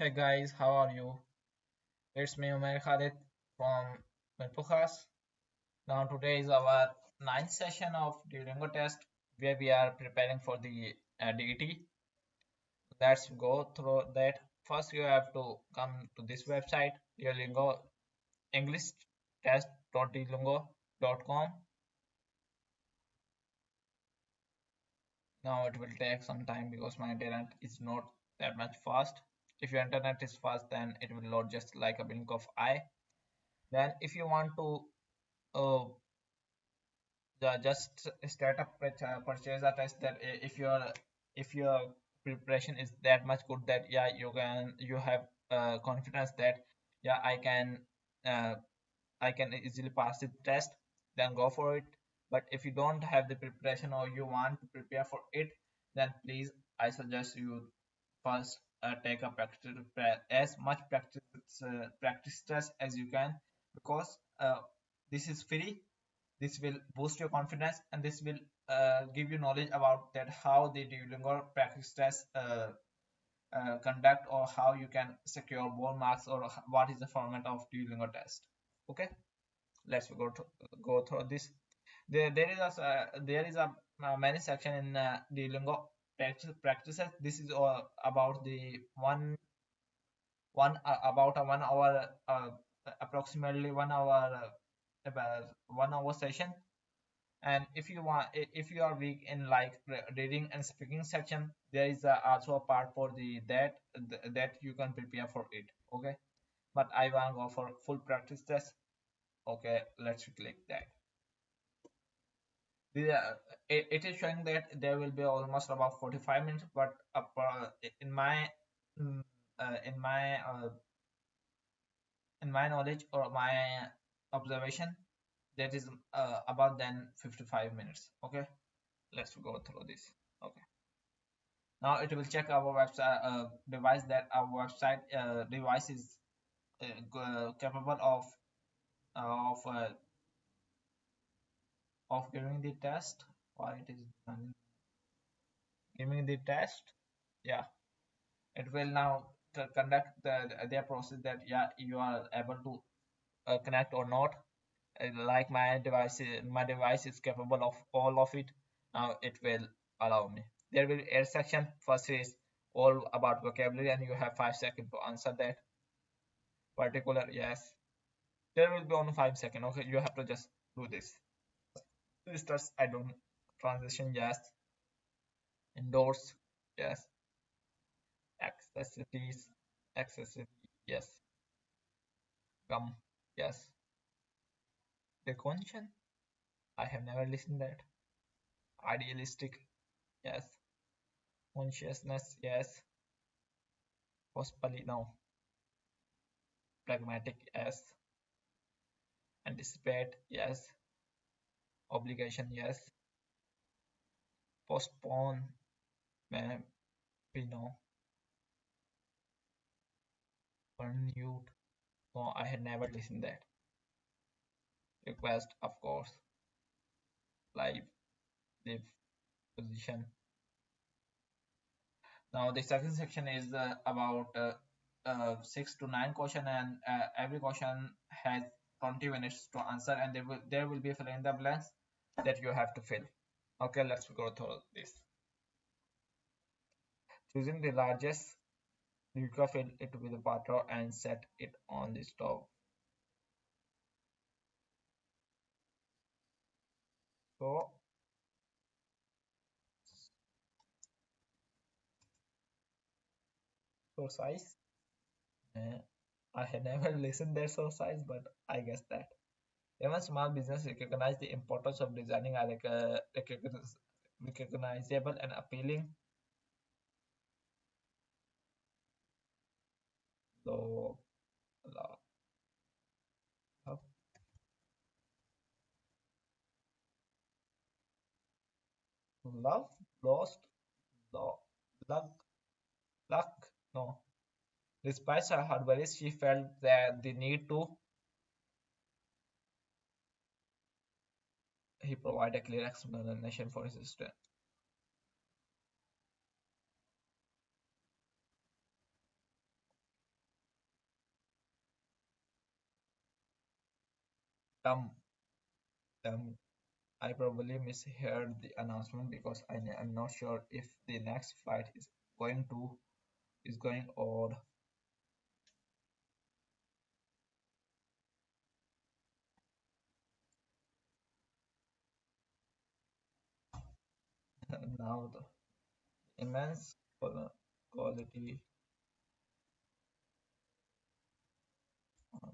Hey guys, how are you? It's me, Umair Khalid from Mirpukhas. Now today is our ninth session of Duolingo test where we are preparing for the DET. Let's go through that. First, you have to come to this website, Duolingo English Test.duolingo.com. Now it will take some time because my internet is not that much fast. If your internet is fast, then it will load just like a blink of eye. Then if you want to uh, just start up purchase a test that if your preparation is that much good that yeah you have confidence that yeah uh, I can easily pass the test, then go for it. But if you don't have the preparation or you want to prepare for it, then please I suggest you first take a as much practice test as you can, because this is free. This will boost your confidence and this will give you knowledge about that how the Duolingo practice test conduct, or how you can secure more marks, or what is the format of Duolingo test. Okay, let's go through this. There is a many section in Duolingo practices. This is about the one about a 1 hour approximately 1 hour about 1 hour session. And if you are weak in like reading and speaking section, there is also a part for the that you can prepare for it. Okay, but I want to go for full practice test. Okay, let's click that. It is showing that there will be almost about 45 minutes, but in my mm, in my in my knowledge or my observation, that is about then 55 minutes. Okay, let's go through this. Okay, now it will check our website device, that our website device is capable of uh, of giving the test. Why it is giving the test? Yeah, it will now conduct their process that yeah you are able to connect or not. Like my device is capable of all of it. Now it will allow me. There will be air section. First is all about vocabulary, and you have 5 seconds to answer that particular. Yes, there will be only 5 seconds. Okay, you have to just do this. Starts, I don't, transition, yes. Endorse, yes. Accessibilities, accessibility, yes. Come, yes. Recognition, I have never listened that. Idealistic, yes. Consciousness, yes. Possibly, no. Pragmatic, yes. Anticipate, yes. Obligation, yes. Postpone, maybe no. Unmute, no, I had never listened that. Request, of course. Live, live, position. Now the second section is about 6 to 9 question, and every question has 20 minutes to answer, and there will be fill in the blanks that you have to fill. Okay, let's go through this. Choosing the largest, you can fill it with water and set it on the stove. So size. Uh, I had never listened that so size, but I guess that. Even small business recognize the importance of designing a recognizable and appealing. So love, love, love, lost, lo, luck, luck. No. Despite her hardwares, she felt that the need to he provide a clear explanation for his strength. Um, I probably misheard the announcement because am not sure if the next flight is going or now the immense quality. um,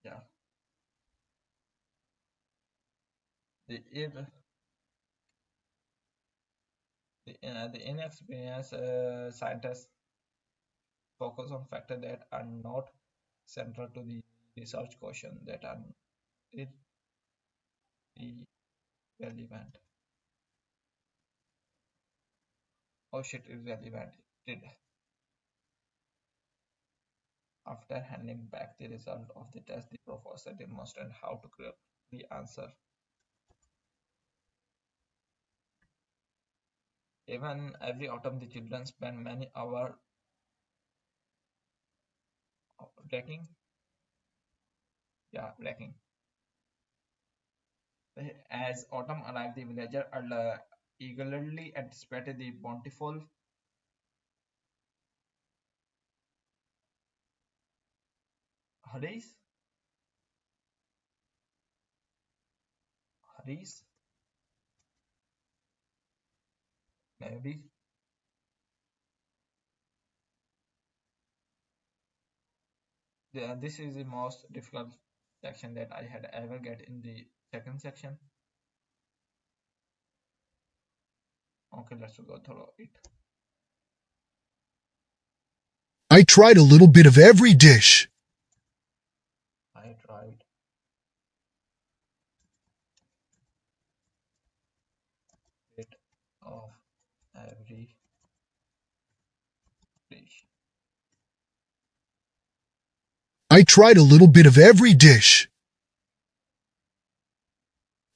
yeah, the ir- the inexperienced scientists focus on factors that are not central to the research question that are irrelevant. Oh shit, irrelevant. Did after handing back the result of the test, the professor demonstrated how to correct the answer. Even every autumn, the children spend many hours breaking, yeah, breaking. As autumn arrived, the villager eagerly anticipated the bountiful hurries, hurries, maybe. This is the most difficult section that I had ever get in the second section. Okay, let's go through it. I tried a little bit of every dish. I tried bit of every dish. I tried a little bit of every dish.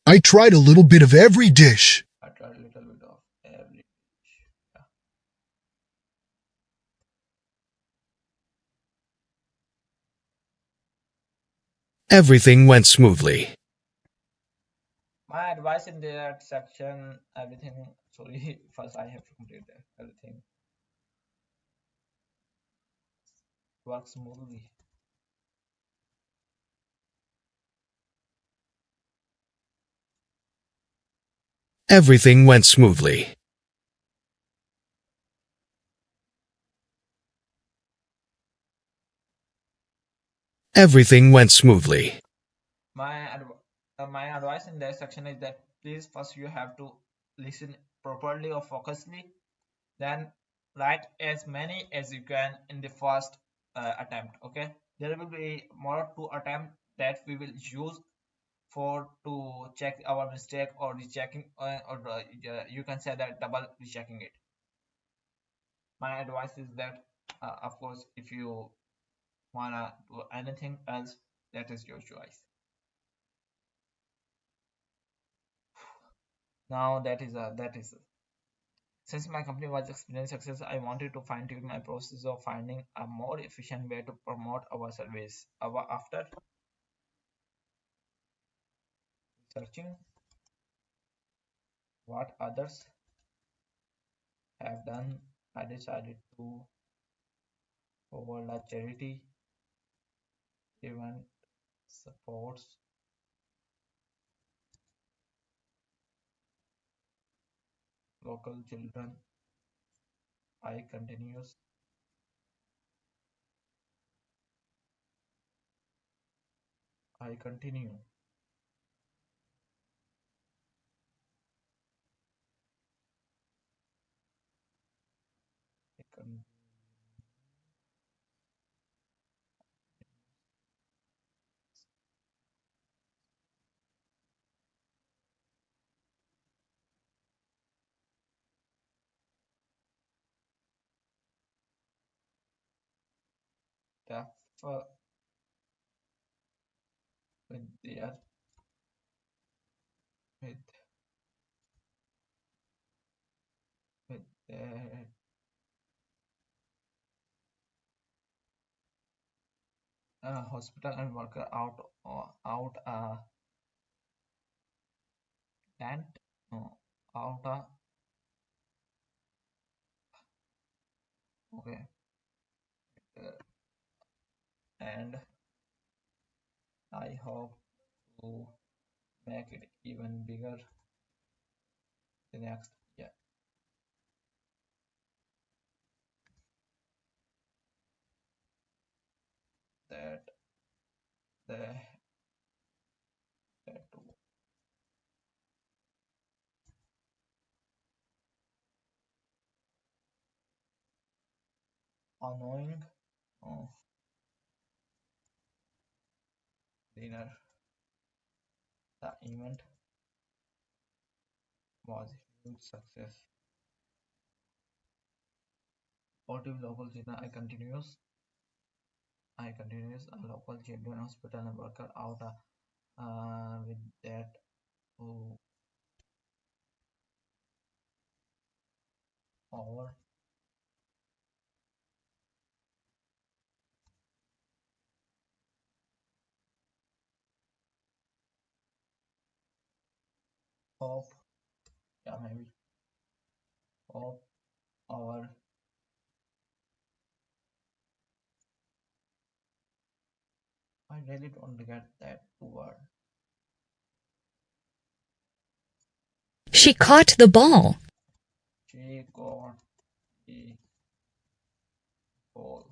I tried a little bit of every dish. I tried a little bit of every dish. Yeah. Everything went smoothly. My advice in that section, everything. Sorry, first I have to complete that. Everything works smoothly. Everything went smoothly. Everything went smoothly. My my advice in that section is that please first you have to listen properly or focusedly. Then write as many as you can in the first attempt. Okay, there will be more two attempt that we will use for to check our mistake or rechecking or you can say that double rechecking it. My advice is that of course if you wanna do anything else, that is your choice. Now that is since my company was experiencing success, I wanted to fine tune my process of finding a more efficient way to promote our service. After researching what others have done, I decided to hold a charity event supports local children. I continues. I continue. I con- Staff with their with with their hospital and worker out a tent, no, out a, okay, uh, and I hope to make it even bigger the next year. That the that annoying uh, dinner. The event was a huge success. Sportive local dinner. I continues a local children hospital and worker out with that who over hope, yeah, maybe hope over. I really don't get that word. She caught the ball. She got the ball.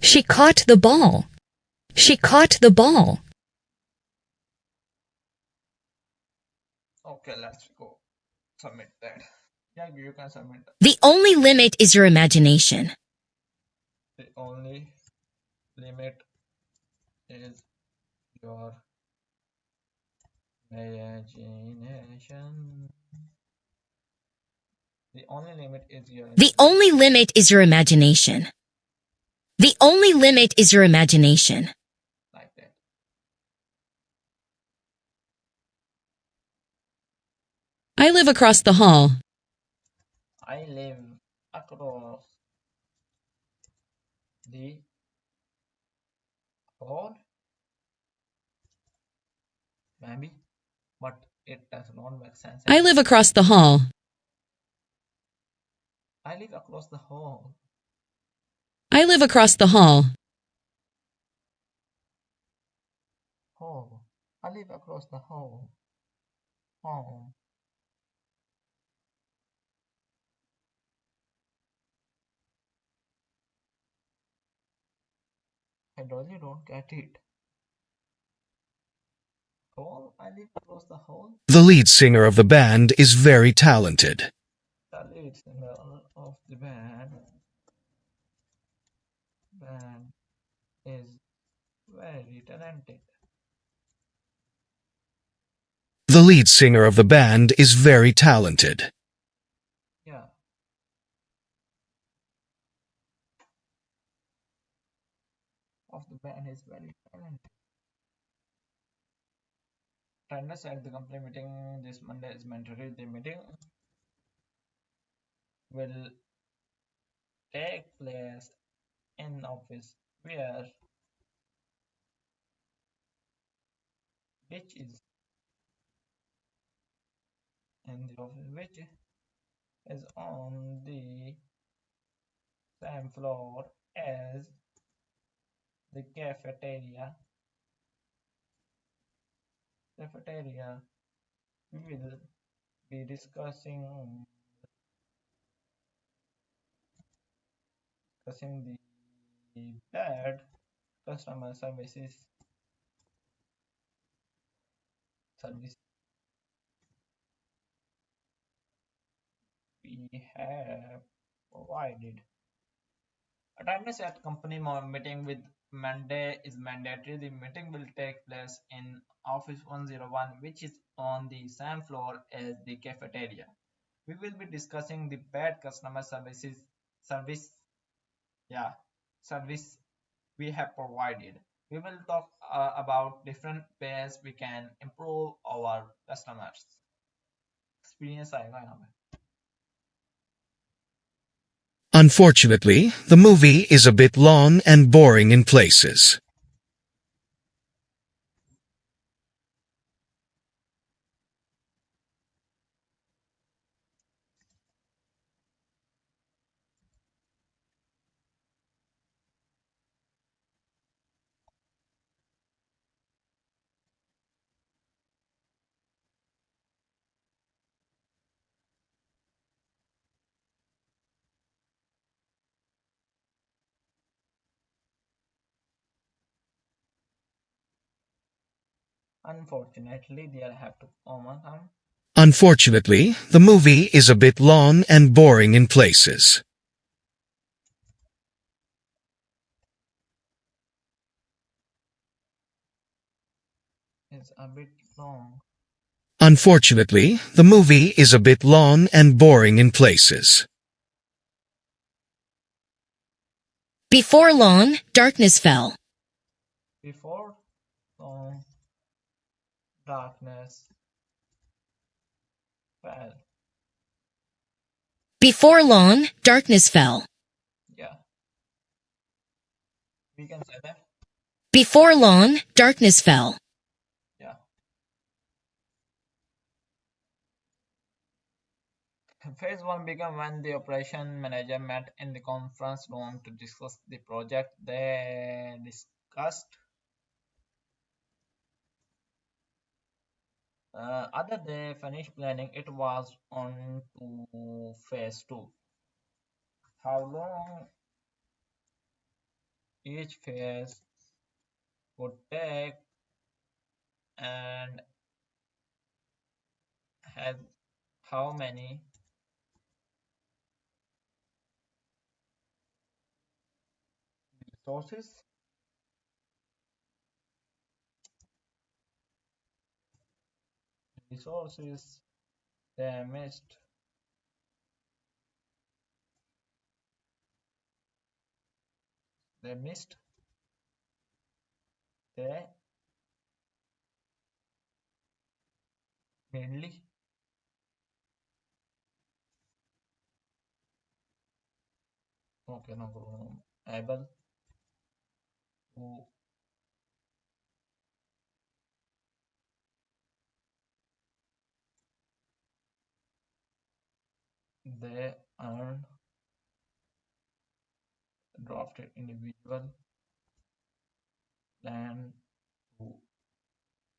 She caught the ball. She caught the ball. Okay, let's go submit that. Yeah, you can submit. The only limit is your imagination. The only limit is your imagination. The only limit is your The only limit is your imagination. The only limit is your imagination. like that. I live across the hall. I live across the hall, maybe, but it does not make sense. I live across the hall. I live across the hall. I live across the hall. Hall. I live across the hall. Hall. I really don't get it. Hall. I live across the hall. The lead singer of the band is very talented. The lead singer of the band is very talented. The lead singer of the band is very talented. Yeah. Of the band is very talented. Attendance at the company meeting this Monday is mandatory. The meeting will take place in office where which is in the office which is on the same floor as the cafeteria. We will be discussing the bad customer service we have provided. Attendance at company meeting with Monday is mandatory. The meeting will take place in Office 101, which is on the same floor as the cafeteria. We will be discussing the bad customer service, yeah, service we have provided. We will talk about different ways we can improve our customers experience आएगा यहाँ पे. Unfortunately, the movie is a bit long and boring in places. Unfortunately, they have to overcome. Unfortunately, the movie is a bit long and boring in places. It's a bit long. Unfortunately, the movie is a bit long and boring in places. Before long, darkness fell. Before long, darkness fell. Before long, darkness fell. Yeah, we can say that. Before long, darkness fell. Yeah. Phase 1 began when the operation manager met in the conference room to discuss the project. They discussed after they finished planning, it was on to phase 2. How long each phase would take and had how many resources resources they missed they missed they mainly okay no problem able to they earned drafted individual plan to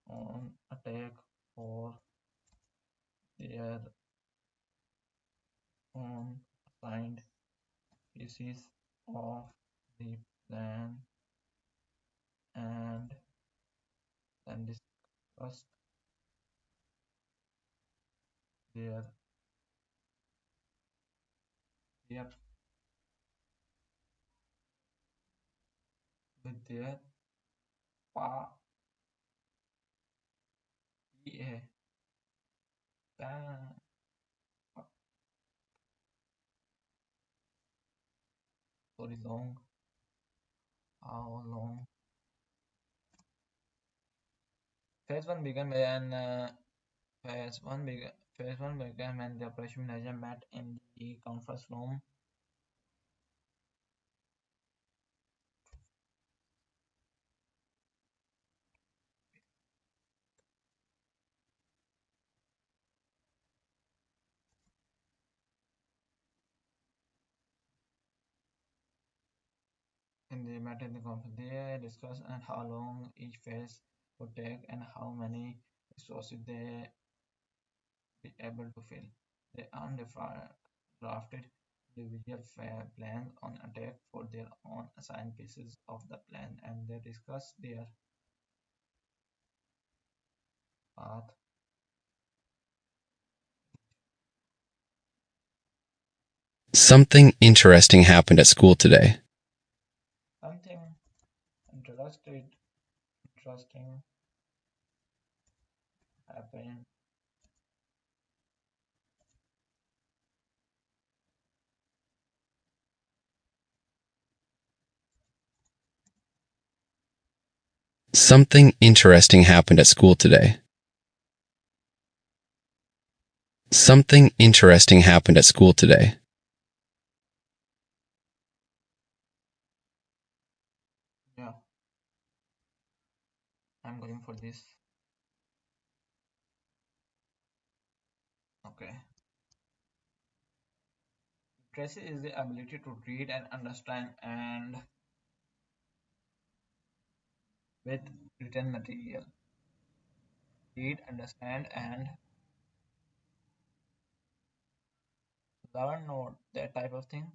on attack for their own assigned pieces of the plan and then discussed their their with their PA plan sorry long how long phase one began when phase one began when the operation manager met in the conference room they discussed and how long each phase would take and how many resources they be able to fill. They drafted individual plans on attack for their own assigned pieces of the plan and they discuss their path. Something interesting happened at school today. Something interesting happened. Something interesting happened at school today. Something interesting happened at school today. this. Okay. Literacy is the ability to read and understand and with written material. Read, understand, and learn, note that type of thing.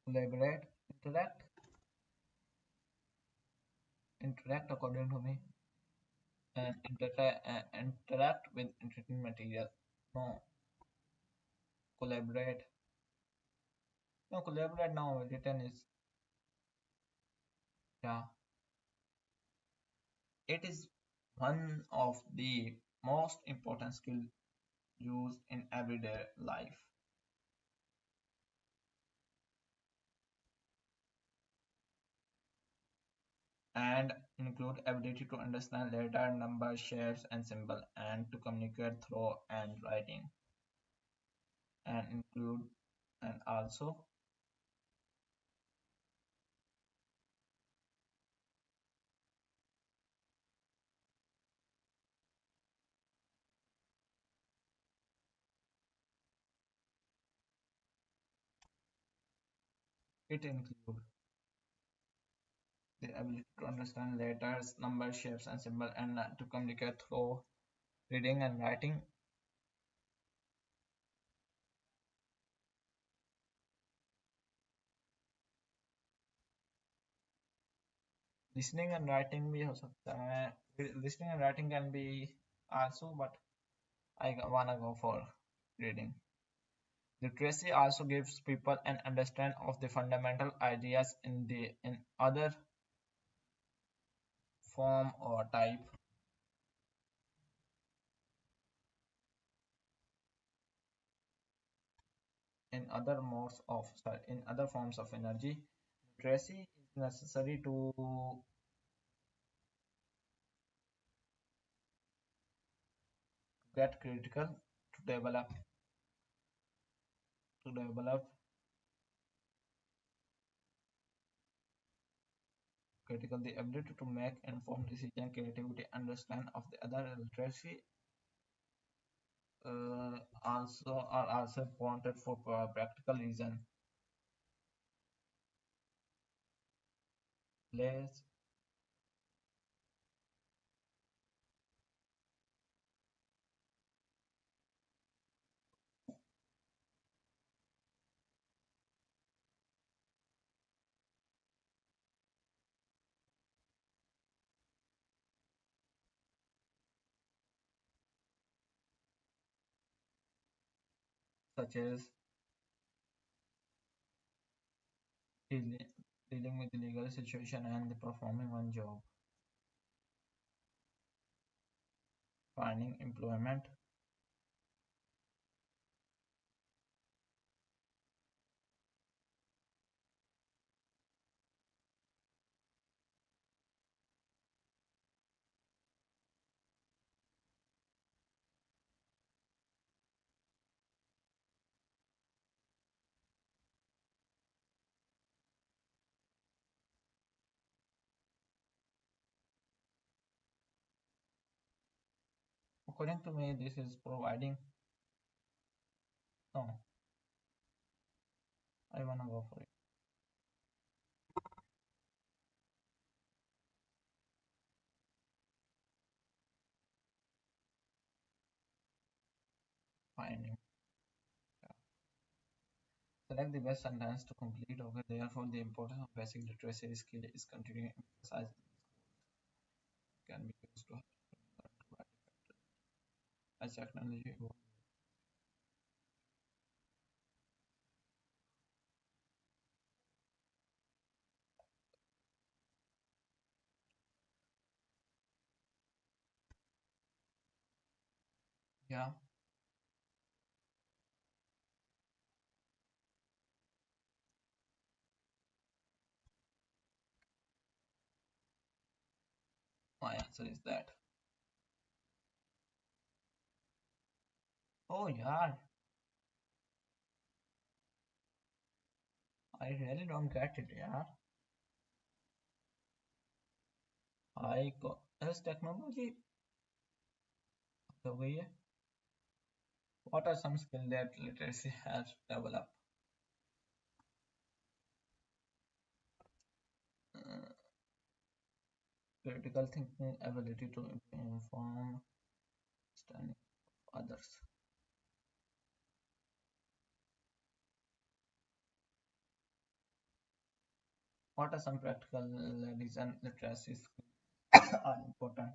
Collaborate, interact, interact according to me, and interact with written material. No, collaborate. No, collaborate now. Written is, yeah. It is one of the most important skill used in everyday life and include ability to understand letter, number, shapes, and symbol, and to communicate through and writing, and include and also it include the ability to understand letters, number, shapes, and symbol, and to communicate through reading and writing. Listening and writing भी हो सकता है. Listening and writing can be also, but I wanna go for reading. Literacy also gives people an understanding of the fundamental ideas in other form or type in other modes of sorry, in other forms of energy. Literacy is necessary to get critical to develop critical the ability to make informed decision, creativity, understand of the other. Literacy also are also important for practical reason. Plays such as dealing, dealing with the legal situation and performing one job, finding employment. According to me, this is providing. No, I wanna go for it. Finding. Select the best sentence to complete. Okay, therefore, the importance of basic literacy skill is continuing emphasized. Can be used to as technology evolves. Yeah, my answer is that. Oh yeah, I really don't get it, yeah. As technology the way, what are some skills that literacy has developed? Uh, Critical thinking, ability to inform, understanding of others. What are some practical reason literacy skills are important?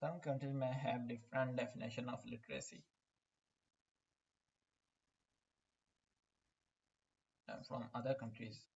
Some countries may have different definition of literacy from other countries.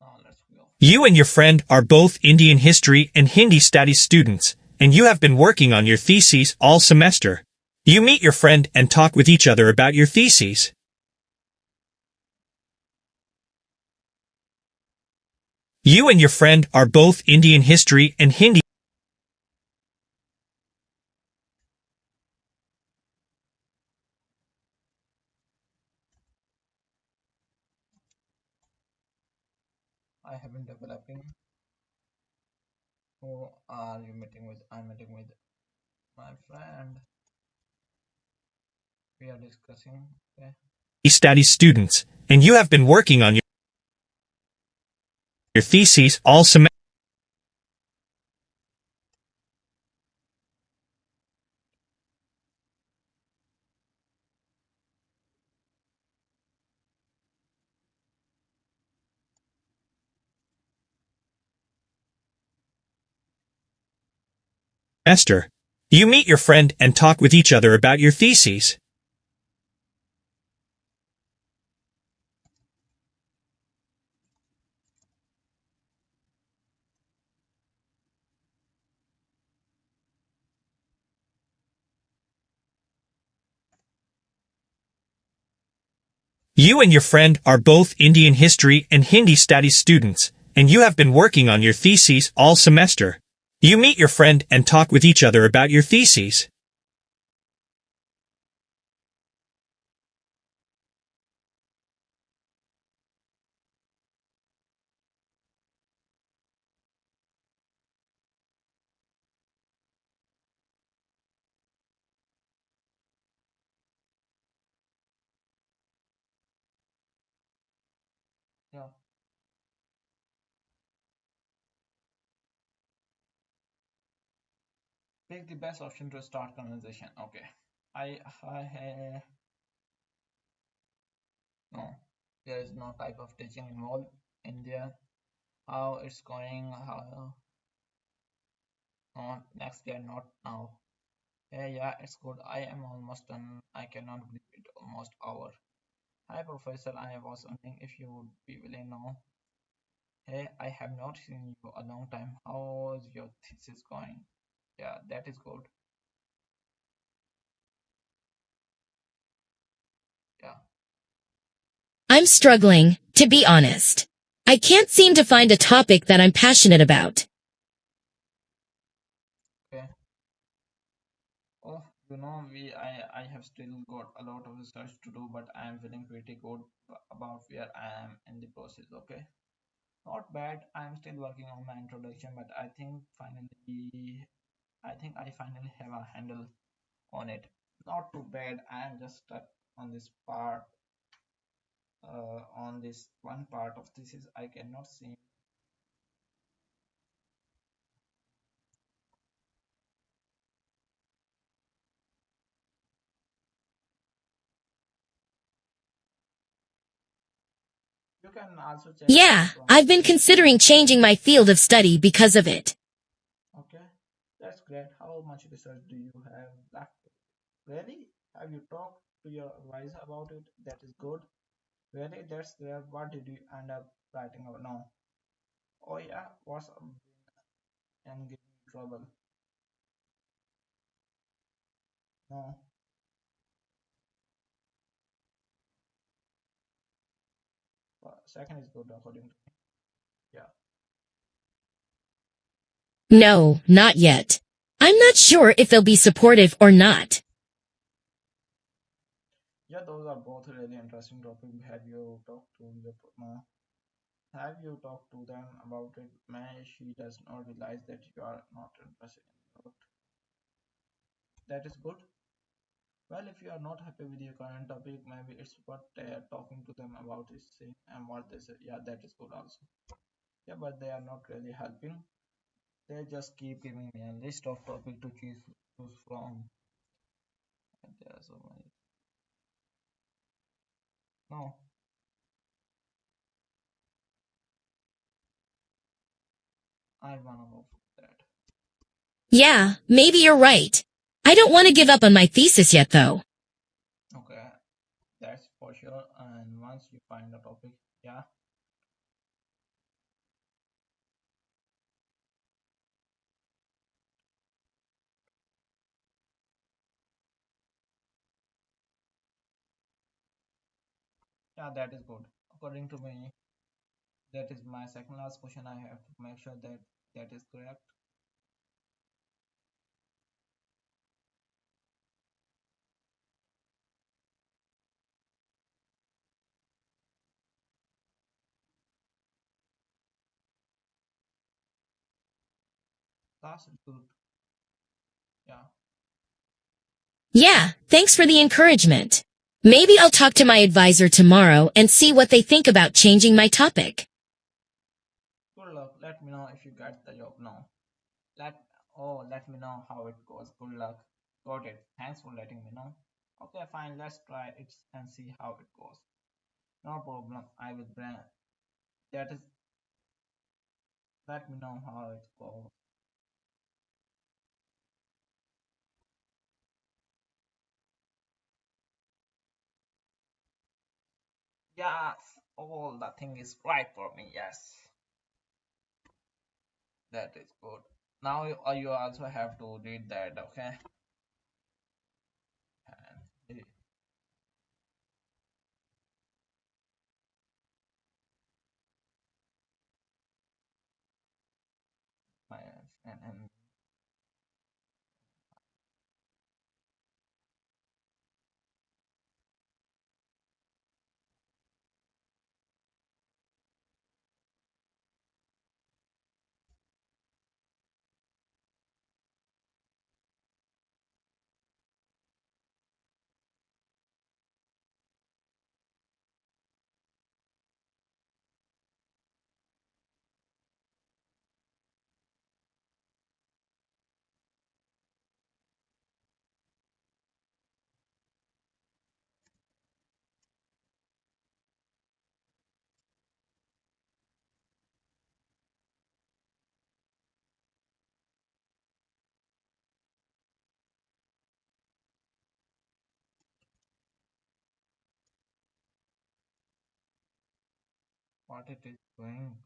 Now let's go. You and your friend are both Indian history and Hindi studies students, and you have been working on your theses all semester. You meet your friend and talk with each other about your theses. You and your friend are both Indian history and Hindi. I have been developing. Who are you meeting with? I'm meeting with my friend. We are discussing. Okay. Studies students, and you have been working on your theses all semester. You meet your friend and talk with each other about your theses. You and your friend are both Indian history and Hindi studies students, and you have been working on your theses all semester. You meet your friend and talk with each other about your theses. Yeah. Pick the best option to start conversation. Okay. I no. There is no type of teaching involved in there. How it's going? How? No, next year, not now. Hey, yeah, it's good. I am almost done. I cannot believe it. Almost hour. Hi, Professor. I was wondering if you would be willing now. Hey, I have not seen you a long time. How is your thesis going? Yeah, that is good. Yeah, I'm struggling, to be honest. I can't seem to find a topic that I'm passionate about. okay. Oh, I have still got a lot of research to do, but I am feeling pretty good about where I am in the process. Okay, not bad. I am still working on my introduction, but I finally have a handle on it. Not too bad. I am just stuck on this part. On this one part of this is I cannot see. You can also check it Yeah, from I've been the considering changing my field of study because of it. okay. That's great. How much research do you have left? Really? Have you talked to your advisor about it? That is good. Really? That's great. What did you end up writing about now? Oh yeah, what's been and giving you trouble? No. Second is good according to me. Yeah. No, not yet. I'm not sure if they'll be supportive or not. Yeah, those are both really interesting topics. Have you talked to them about it? May she does not realize that you are not interested in it. That is good. Well, if you are not happy with your current topic, maybe it's worth talking to them about this thing and what they say. Yeah, that is good also. Yeah, but they are not really helping. They just keep giving me a list of topic to choose from. And there are so many. No, I wanna go for that. Yeah, maybe you're right. I don't want to give up on my thesis yet though. Okay, that's for sure. And once you find a topic, yeah, yeah, that is good. According to me, that is my second last question. I have to make sure that that is correct. That's good. Yeah, Yeah, thanks for the encouragement. Maybe I'll talk to my advisor tomorrow and see what they think about changing my topic. good luck. Let me know if you get the job now. Let let me know how it goes. Good luck. Got it. Thanks for letting me know. Okay, fine. Let's try it and see how it goes. No problem. I will bring that is let me know how it goes. Yes, all the thing is right for me. Yes, that is good. Now you also have to read that. Okay. And my and what it is doing.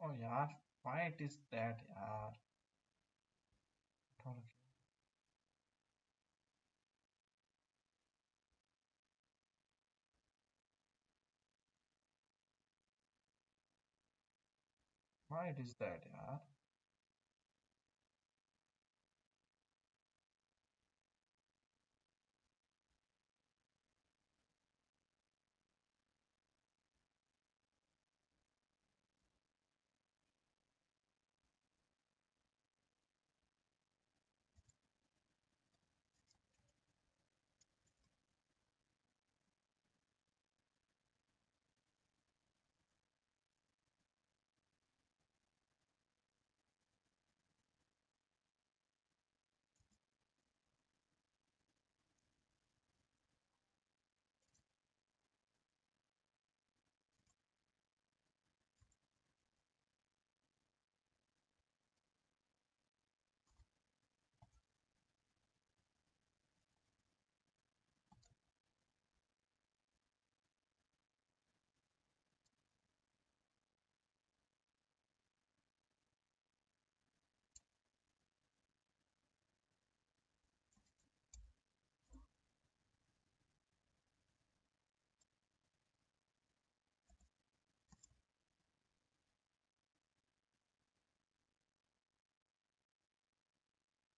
Oh yeah, why it is that? Yeah, why it is that? Yeah.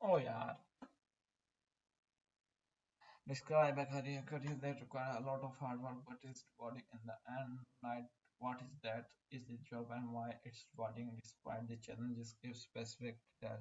Oh yeah. Describe a career that require a lot of hard work but is rewarding in the end. Like, what is that? Is the job and why it's rewarding despite the challenges? Give specific detail.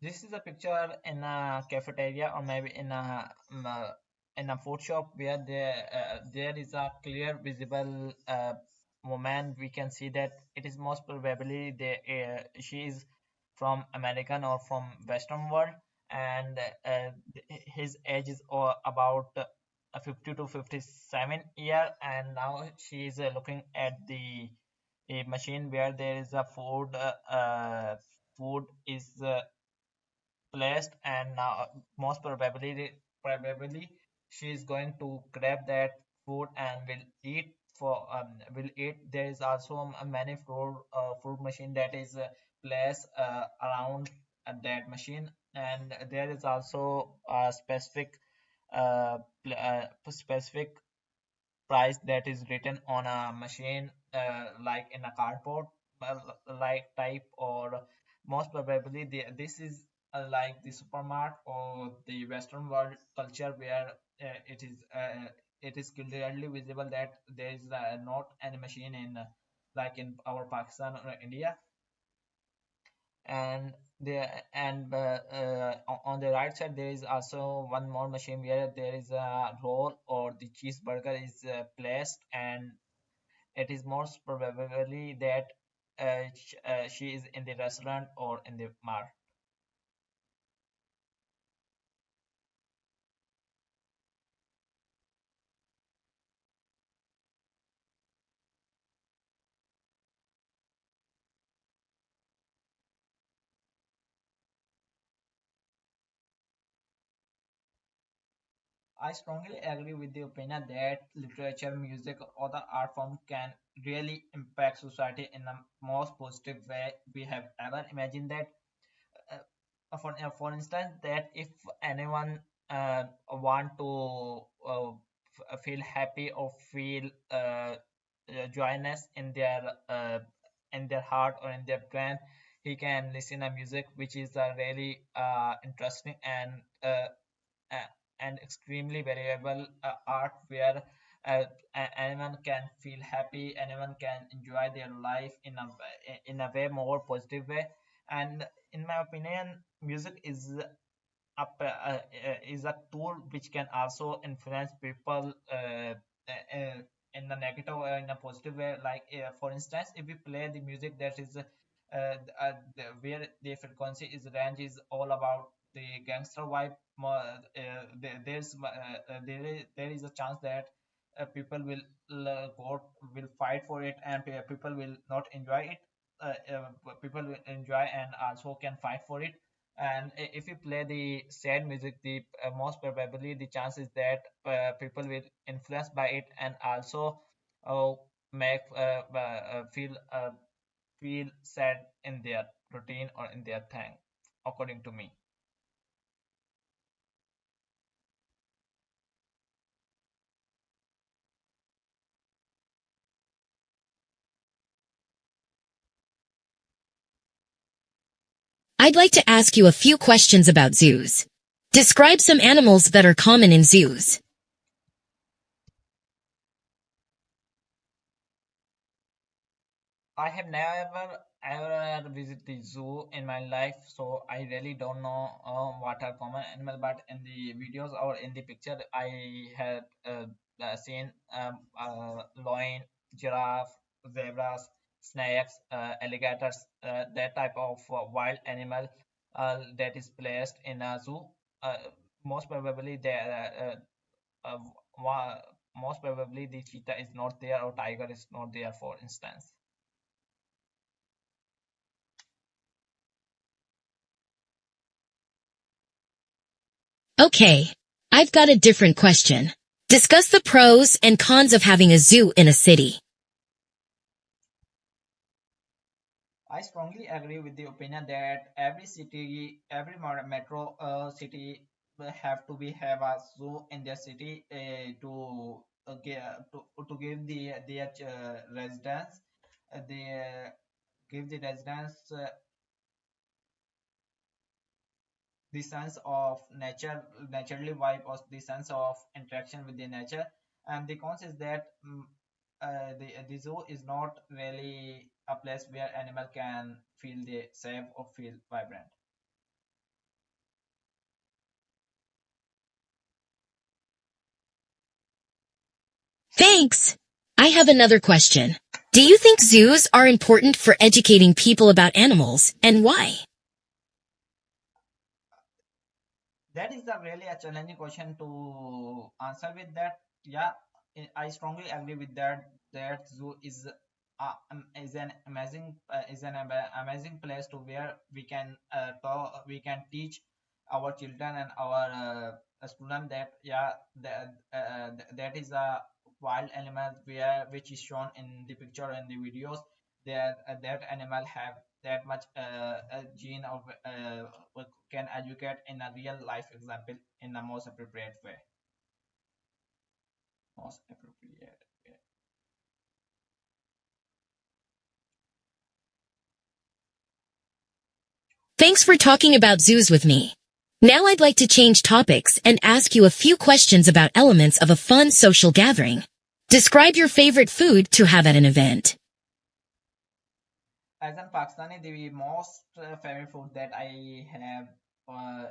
This is a picture in a cafeteria or maybe in a food shop where there is a clear visible woman. We can see that it is most probably she is from American or from Western world, and his age is about 50 to 57 year, and now she is looking at the a machine where there is a food is placed, and now most probably she is going to grab that food and will eat. There is also a many fruit machine that is placed around that machine, and there is also a specific price that is written on a machine, like in a cardboard like type, or most probably this is like the supermarket or the Western world culture where it is clearly visible that there is not any machine in like in our Pakistan or India. And on the right side there is also one more machine where there is a roll or the cheeseburger is placed, and it is most probably that she is in the restaurant or in the mart. I strongly agree with the opinion that literature, music, or the art form can really impact society in the most positive way we have ever imagined that. For instance, that if anyone want to feel happy or feel joyness in their heart or in their brain, he can listen to music, which is really interesting uh, and extremely variable art where anyone can feel happy, anyone can enjoy their life in a way more positive way. And in my opinion, music is a tool which can also influence people in a negative or in a positive way. Like for instance, if we play the music that is where the frequency is range is all about the gangster vibe, there is a chance that people will fight for it, and people will not enjoy it. People will enjoy and also can fight for it. And if you play the sad music, the most probably the chance is that people will influenced by it and also uh, make feel sad in their routine or in their thing, according to me. I'd like to ask you a few questions about zoos. Describe some animals that are common in zoos. I have never ever visited the zoo in my life, so I really don't know what are common animal. But in the videos or in the picture, I had seen lion, giraffe, zebras, snakes, alligators, that type of wild animal that is placed in a zoo. Uh, most probably, uh, wa- most probably the cheetah is not there or tiger is not there, for instance. Okay. I've got a different question. Discuss the pros and cons of having a zoo in a city. I strongly agree with the opinion that every city, every metro city will have to be have a zoo in their city to give their residents give the residents the sense of naturally vibe or the sense of interaction with the nature. And the cons is that the zoo is not really a place where animal can feel the safe or feel vibrant. Thanks. I have another question. Do you think zoos are important for educating people about animals, and why? That is a really a challenging question to answer with that. Yeah, I strongly agree with that. That zoo is an amazing place to where we can we can teach our children and our student that yeah that is a wild animal where which is shown in the picture and the videos, that that animal have that much gene of can educate in a real life example in the most appropriate way. Most appropriate way. Thanks for talking about zoos with me. Now I'd like to change topics and ask you a few questions about elements of a fun social gathering. Describe your favorite food to have at an event. As an Pakistani, the most favorite food that I have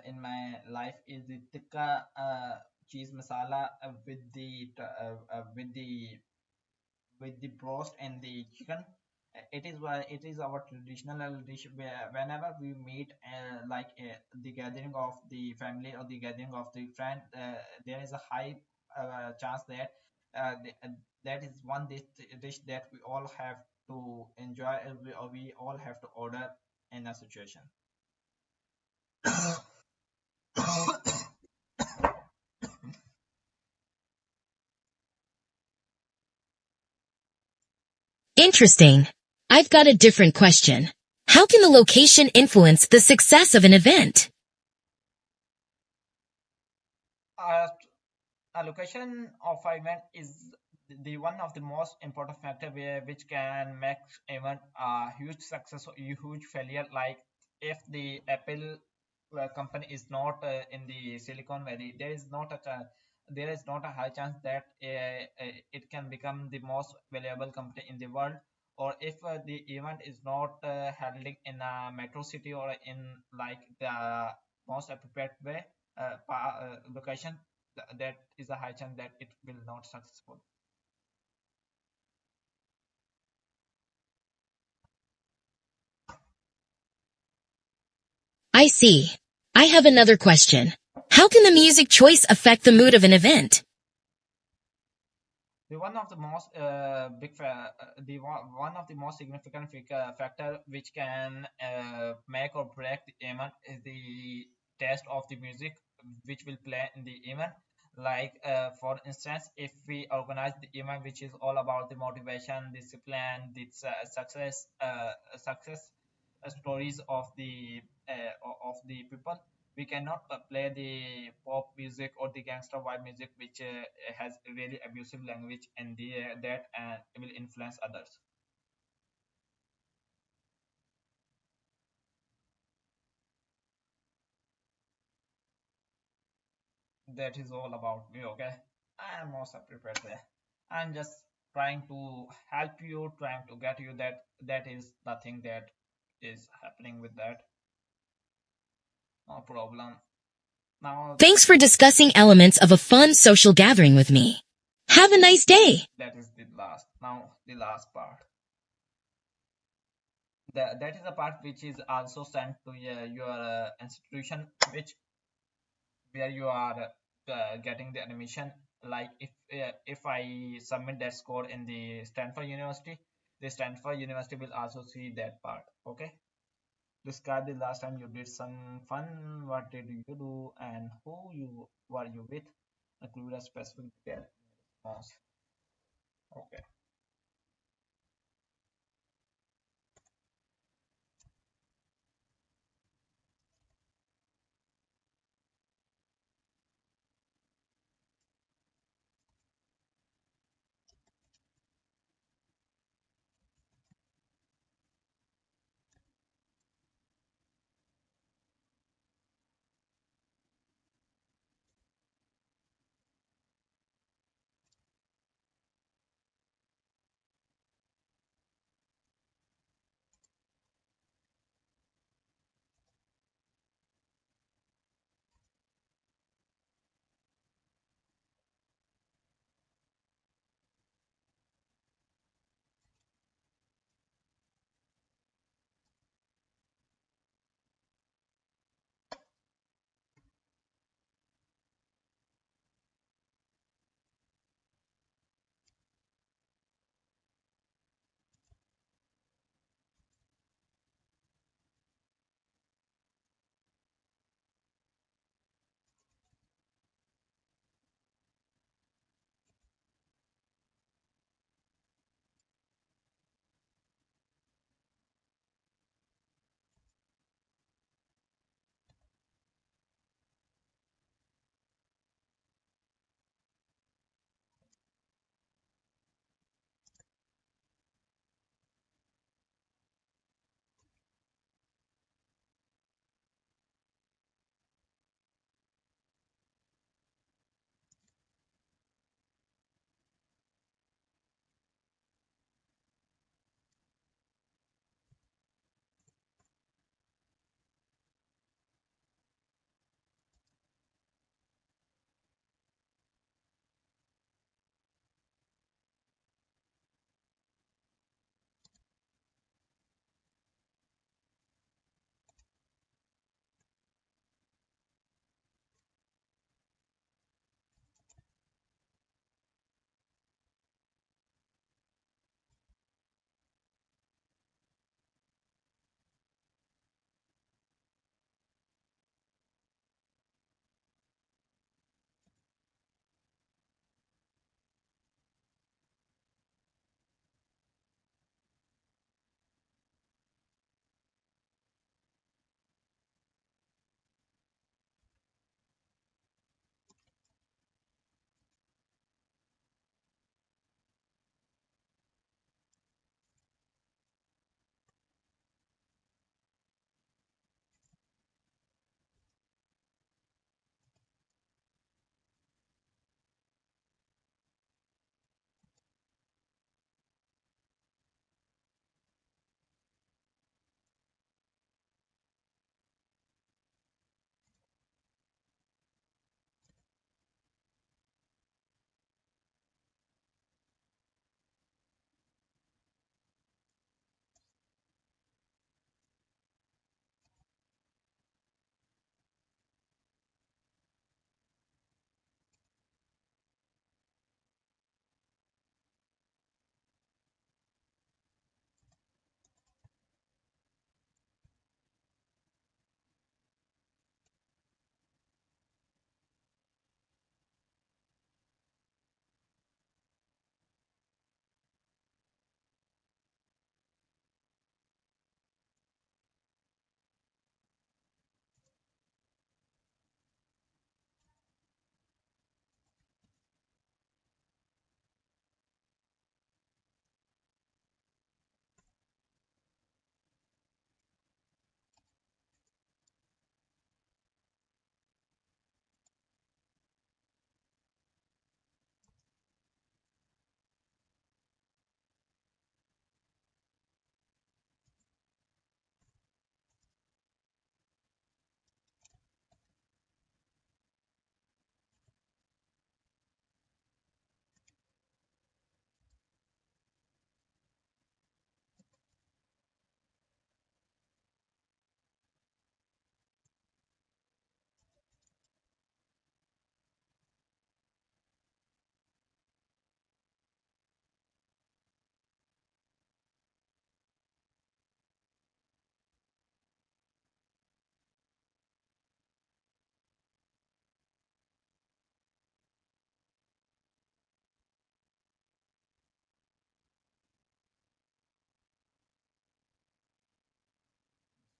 in my life is the tikka cheese masala with the broast and the chicken. It is why it is our traditional dish where whenever we meet the gathering of the family or the gathering of the friend, there is a high chance that that is one dish that we all have to enjoy, or we all have to order in a situation. Interesting. I've got a different question. How can the location influence the success of an event? Uh, a location of an event is the one of the most important factor which can make event a huge success or a huge failure. Like if the Apple company is not in the Silicon Valley, there is not a high chance that it can become the most valuable company in the world. Or if the event is not held in a metro city or in like the most appropriate way, location, that is a high chance that it will not successful. I see. I have another question. How can the music choice affect the mood of an event? The one of the most one of the most significant factor which can make or break the event is the taste of the music which will play in the event. Like for instance, if we organize the event which is all about the motivation, discipline, the success stories of the people, we cannot play the pop music or the gangster vibe music which has really abusive language and that will influence others. That is all about me. Okay, I am also prepared there. I'm just trying to help you, trying to get you that that is the thing that is happening with that. No problem. Now Thanks for discussing elements of a fun social gathering with me. Have a nice day. that is the last. Now the last part. That is the part which is also sent to your institution, which where you are getting the admission. Like if I submit that score in the Stanford University, the Stanford University will also see that part. Okay, describe the last time you did some fun. What did you do and who you were you with? Include a specific detail response. Okay.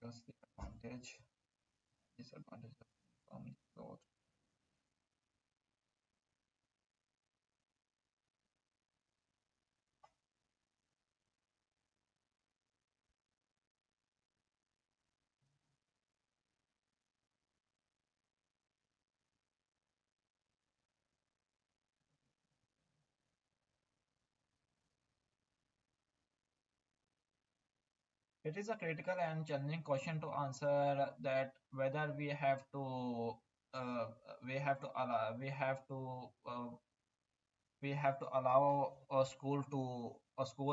discuss the advantage, disadvantage of clothes. It is a critical and challenging question to answer that whether uh, we have to allow a school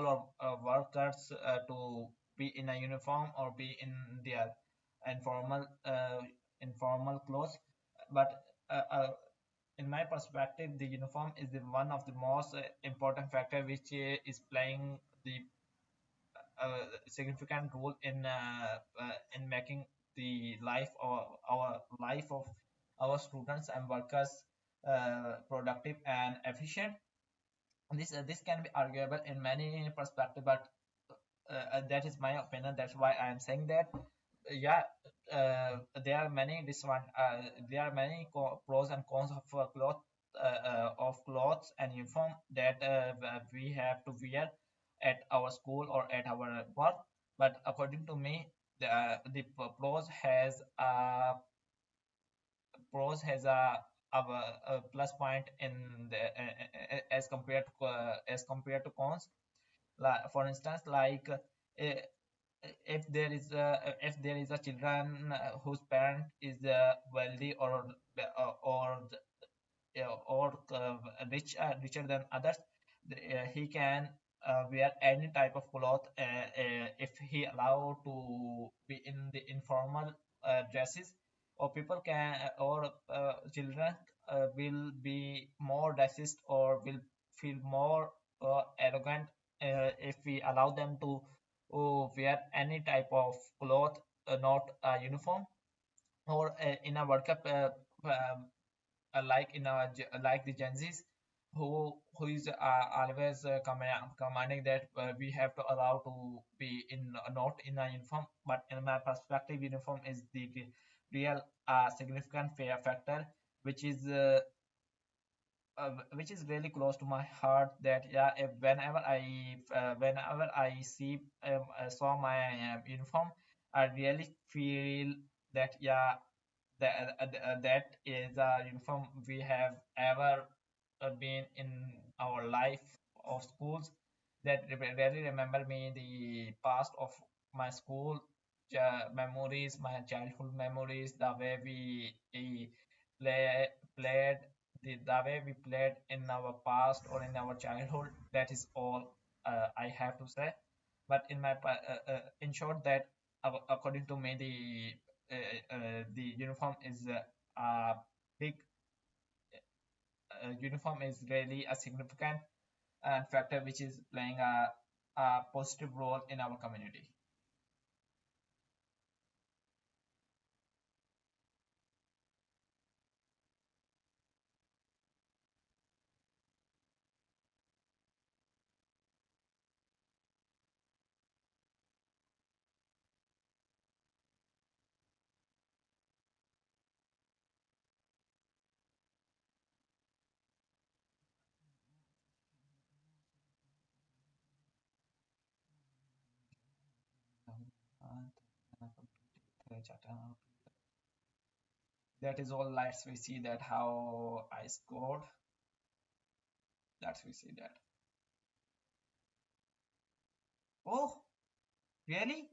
or workers to be in a uniform or be in their informal informal clothes. But in my perspective, the uniform is the one of the most important factor which is playing the significant role in making the life or our life of our students and workers productive and efficient. This can be arguable in many perspectives, but that is my opinion. That's why I am saying that. Yeah, there are many there are many pros and cons of clothes and uniform that we have to wear at our school or at our work. But according to me, the pros has a plus point in the as compared to cons. For instance, like if there is a children whose parent is wealthy or richer than others, he can wear any type of cloth if he allowed to be in the informal dresses, or people can or children will be more racist or will feel more arrogant if we allow them to wear any type of cloth, not uniform, or in a World Cup, like the Gen Zs who is always commanding that we have to allow to be in not in a uniform. But in my perspective, uniform is the real significant fear factor, which is which is really close to my heart. That yeah, if whenever I saw my uniform, I really feel that yeah, that is a uniform we have ever been in our life of schools, that really remember me the past of my school memories, my childhood memories, the way we play played, the way we played in our past or in our childhood. That is all I have to say. But in short, that according to me, the uniform is a big uniform is really a significant factor which is playing a positive role in our community. That is all. Let's we see that how I scored. Let's we see that. Oh, really?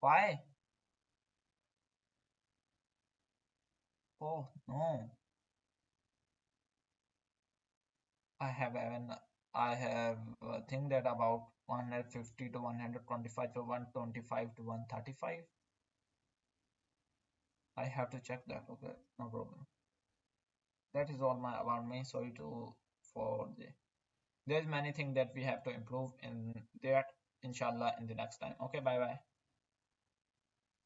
Why? Oh no. I have even I have think that about 150 to 125 to 125 to 135. I have to check that. Okay, no problem. That is all my about me. Sorry to for the there's many things that we have to improve in that, inshallah, in the next time. Okay, bye bye.